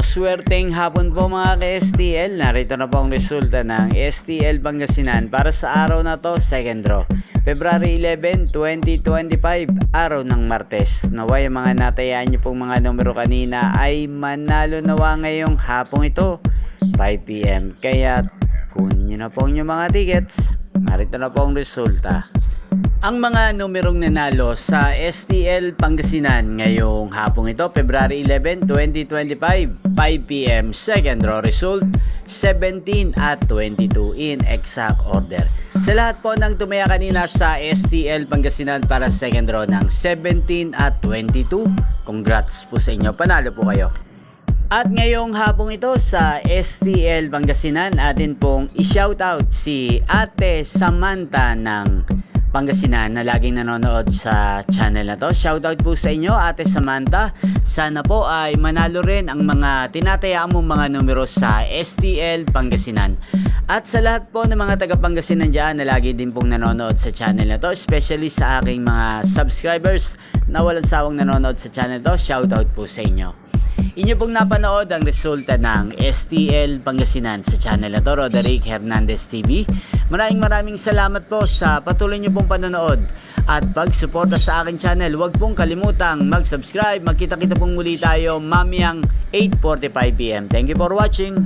Maswerteng hapon po mga ka-STL. Narito na po ang resulta ng STL Pangasinan para sa araw na to, second draw. February 11, 2025, araw ng Martes. Naway mga natayaan nyo pong mga numero kanina ay manalo nawa ngayong hapong ito, 5 PM. Kaya kunin nyo na po yung mga tickets. Narito na po ang resulta. Ang mga numerong nanalo sa STL Pangasinan ngayong hapong ito, February 11, 2025, 5 PM, second draw result, 17 at 22 in exact order. Sa lahat po ng tumaya kanina sa STL Pangasinan para sa second draw ng 17 at 22, congrats po sa inyo, panalo po kayo. At ngayong hapong ito sa STL Pangasinan, atin pong i-shoutout si Ate Samantha ng Pangasinan na laging nanonood sa channel na to. Shoutout po sa inyo, Ate Samantha. Sana po ay manalo rin ang mga tinatayaan mong mga numero sa STL Pangasinan. At sa lahat po ng mga taga Pangasinan dyan na lagi din pong nanonood sa channel na to, especially sa aking mga subscribers na walang sawang nanonood sa channel to, shoutout po sa inyo. Inyo pong napanood ang resulta ng STL Pangasinan sa channel na to, Roderick Hernandez TV. Maraming salamat po sa patuloy nyo pong panonood at pagsuporta sa aking channel. Huwag pong kalimutang mag-subscribe. Magkita-kita pong muli tayo mamayang 8:45 PM. Thank you for watching.